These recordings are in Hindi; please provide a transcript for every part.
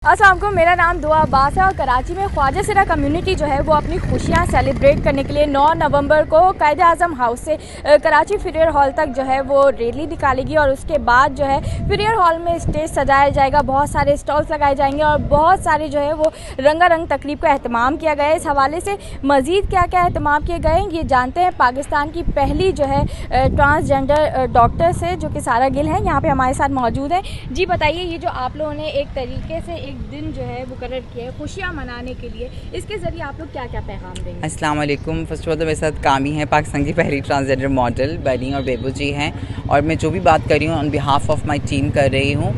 अस्सलाम वालेकुम, मेरा नाम दुआ अब्बास है और कराची में ख्वाजा सिरा कम्युनिटी जो है वो अपनी खुशियां सेलिब्रेट करने के लिए 9 नवंबर को कायदे आज़म हाउस से कराची फिरियर हॉल तक जो है वो रैली निकालेगी और उसके बाद जो है फिरियर हॉल में स्टेज सजाया जाएगा, बहुत सारे स्टॉल्स लगाए जाएंगे और बहुत सारे जो है वो रंगारंग तकरीब का अहतमाम किया गया है। इस हवाले से मज़ीद क्या क्या अहतमाम किए गए ये जानते हैं पाकिस्तान की पहली जो है ट्रांसजेंडर डॉक्टर से, जो कि सारा गिल है, यहाँ पर हमारे साथ मौजूद है। जी बताइए, ये जो आप लोगों ने एक तरीके से एक दिन जो है मुकर्रर किया है खुशियाँ मनाने के लिए, इसके ज़रिए आप लोग क्या क्या पैगाम देंगे? अस्सलाम वालेकुम। फर्स्ट ऑफ ऑल तो मेरे साथ कामी है, पाकिस्तान की पहली ट्रांसजेंडर मॉडल बनी और बेबू जी हैं, और मैं जो भी बात कर रही हूँ on behalf of my team कर रही हूँ।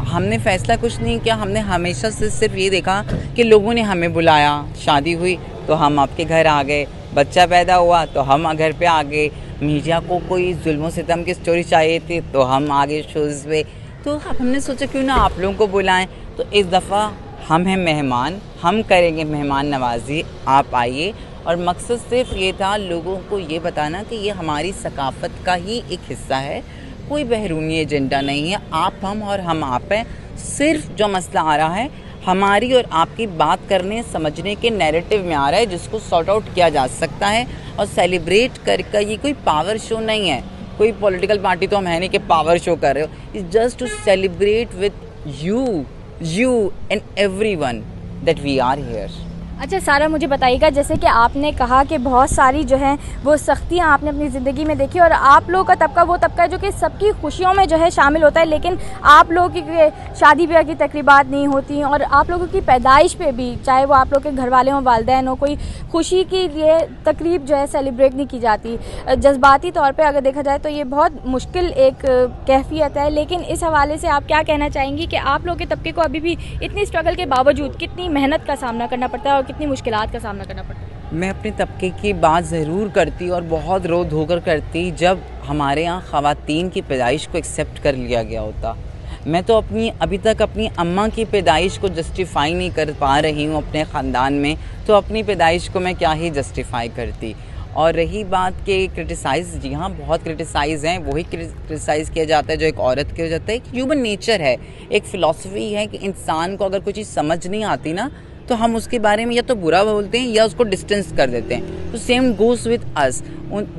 हमने फ़ैसला कुछ नहीं किया, हमने हमेशा से सिर्फ ये देखा कि लोगों ने हमें बुलाया, शादी हुई तो हम आपके घर आ गए, बच्चा पैदा हुआ तो हम घर पे आ गए, मीडिया को कोई जुल्म सितम की स्टोरी चाहिए थी तो हम आगे शोज़ पे, तो हमने सोचा क्यों ना आप लोगों को बुलाएं। तो इस दफ़ा हम हैं मेहमान, हम करेंगे मेहमान नवाजी, आप आइए। और मकसद सिर्फ ये था लोगों को ये बताना कि ये हमारी सकाफ़त का ही एक हिस्सा है, कोई बहरूनी एजेंडा नहीं है। आप हम और हम आप हैं। सिर्फ जो मसला आ रहा है हमारी और आपकी बात करने समझने के नैरेटिव में आ रहा है, जिसको सॉर्ट आउट किया जा सकता है। और सेलिब्रेट करके ये कोई पावर शो नहीं है, कोई पॉलिटिकल पार्टी तो हम है नहीं कि पावर शो कर रहे हो। It's just to celebrate with you and everyone that we are here। अच्छा सारा, मुझे बताइएगा, जैसे कि आपने कहा कि बहुत सारी जो हैं वो सख्तियां आपने अपनी ज़िंदगी में देखी और आप लोगों का तबका वो तबका है जो कि सबकी खुशियों में जो है शामिल होता है, लेकिन आप लोगों की शादी ब्याह की तकरीबात नहीं होती और आप लोगों की पैदाइश पे भी, चाहे वो आप लोग के घर वाले हों, वालिदैन हो, कोई खुशी के लिए तकरीब जो है सेलिब्रेट नहीं की जाती। जज्बाती तौर पर अगर देखा जाए तो ये बहुत मुश्किल एक कैफियत है। लेकिन इस हवाले से आप क्या कहना चाहेंगी कि आप लोग के तबके को अभी भी इतनी स्ट्रगल के बावजूद कितनी मेहनत का सामना करना पड़ता है और कितनी मुश्किलात का सामना करना पड़ता है? मैं अपने तबके की बात ज़रूर करती और बहुत रो धोकर करती जब हमारे यहाँ ख़वातीन की पैदाइश को एक्सेप्ट कर लिया गया होता। मैं तो अभी तक अपनी अम्मा की पैदाइश को जस्टिफाई नहीं कर पा रही हूँ अपने ख़ानदान में, तो अपनी पैदाइश को मैं क्या ही जस्टिफाई करती। और रही बात के क्रिटिसाइज़, जी हाँ बहुत क्रिटिसाइज़ हैं, वही क्रिटिसाइज़ किया जाता है जो एक औरत के हो जाता है। एक ह्यूमन नेचर है, एक फ़िलॉसफी है कि इंसान को अगर कोई चीज़ समझ नहीं आती ना तो हम उसके बारे में या तो बुरा बोलते हैं या उसको डिस्टेंस कर देते हैं। तो सेम गोज़ विद अस।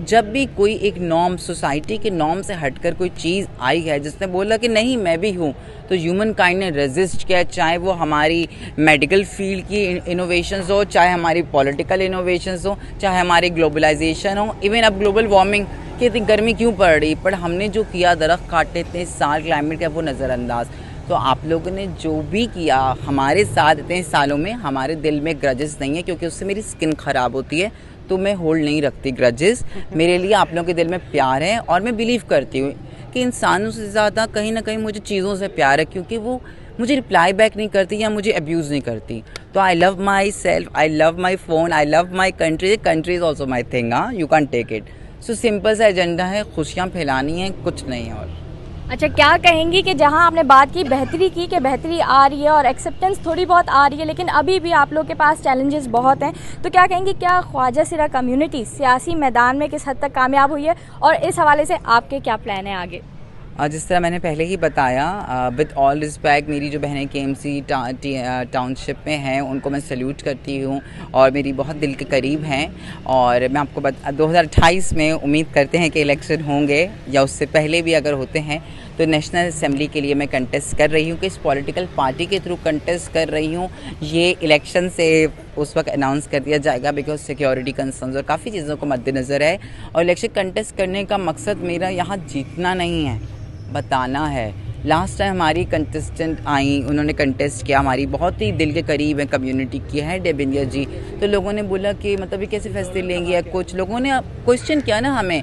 जब भी कोई एक नॉर्म, सोसाइटी के नॉर्म से हटकर कोई चीज़ आई है जिसने बोला कि नहीं मैं भी हूँ, तो ह्यूमन काइंड ने रेजिस्ट किया, चाहे वो हमारी मेडिकल फील्ड की इनोवेशंस हो, चाहे हमारी पॉलिटिकल इनोवेशंस हो, चाहे हमारी ग्लोबलाइजेशन हो, इवन अब ग्लोबल वार्मिंग कि इतनी गर्मी क्यों पड़ रही, पर हमने जो किया, दरख्त काटे इतने साल, क्लाइमेट का वो नज़रअंदाज। तो आप लोगों ने जो भी किया हमारे साथ इतने सालों में, हमारे दिल में ग्रजेस नहीं है, क्योंकि उससे मेरी स्किन ख़राब होती है, तो मैं होल्ड नहीं रखती ग्रजेस। मेरे लिए आप लोगों के दिल में प्यार है और मैं बिलीव करती हूँ कि इंसानों से ज़्यादा कहीं ना कहीं मुझे चीज़ों से प्यार है, क्योंकि वो मुझे रिप्लाई बैक नहीं करती या मुझे अब्यूज़ नहीं करती। तो I love myself, I love my phone, I love my country. Country is also my thing, हाँ, you can take it. So simple सा एजेंडा है, खुशियाँ फैलानी है, कुछ नहीं और। अच्छा, क्या कहेंगी कि जहां आपने बात की बेहतरी की कि बेहतरी आ रही है और एक्सेप्टेंस थोड़ी बहुत आ रही है, लेकिन अभी भी आप लोग के पास चैलेंजेस बहुत हैं, तो क्या कहेंगी क्या ख्वाजा सिरा कम्युनिटी सियासी मैदान में किस हद तक कामयाब हुई है और इस हवाले से आपके क्या प्लान है आगे? जिस तरह मैंने पहले ही बताया, विद ऑल रिस्पेक्ट, मेरी जो बहनें KMC टाउनशिप में हैं उनको मैं सल्यूट करती हूँ और मेरी बहुत दिल के करीब हैं। और मैं आपको 2028 में उम्मीद करते हैं कि इलेक्शन होंगे, या उससे पहले भी अगर होते हैं तो नेशनल असेंबली के लिए मैं कंटेस्ट कर रही हूँ। कि इस पॉलिटिकल पार्टी के थ्रू कंटेस्ट कर रही हूँ, ये इलेक्शन से उस वक्त अनाउंस कर दिया जाएगा, बिकॉज सिक्योरिटी कंसर्न्स और काफ़ी चीज़ों को मद्देनज़र है। और इलेक्शन कंटेस्ट करने का मकसद मेरा यहाँ जीतना नहीं है, बताना है। लास्ट टाइम हमारी कंटेस्टेंट आई, उन्होंने कंटेस्ट किया, हमारी बहुत ही दिल के करीब है कम्युनिटी की है डेबिनिया जी। तो लोगों ने बोला कि मतलब ये कैसे फैसले लेंगे, या कुछ लोगों ने क्वेश्चन किया ना हमें।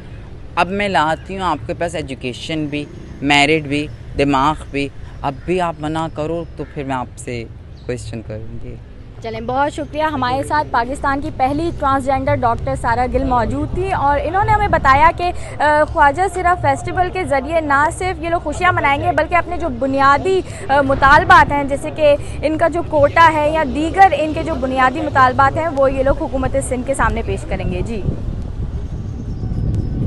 अब मैं लाती हूँ आपके पास एजुकेशन भी, मेरिट भी, दिमाग भी। अब भी आप मना करो तो फिर मैं आपसे क्वेश्चन करूँगी। चलें, बहुत शुक्रिया। हमारे साथ पाकिस्तान की पहली ट्रांसजेंडर डॉक्टर सारा गिल मौजूद थी और इन्होंने हमें बताया कि ख्वाजा सिरा फेस्टिवल के ज़रिए ना सिर्फ ये लोग खुशियाँ मनाएंगे, बल्कि अपने जो बुनियादी मुतालबात हैं, जैसे कि इनका जो कोटा है या दीगर इनके जो बुनियादी मुतालबात हैं, वो ये लोग हुकूमत सिंध के सामने पेश करेंगे। जी।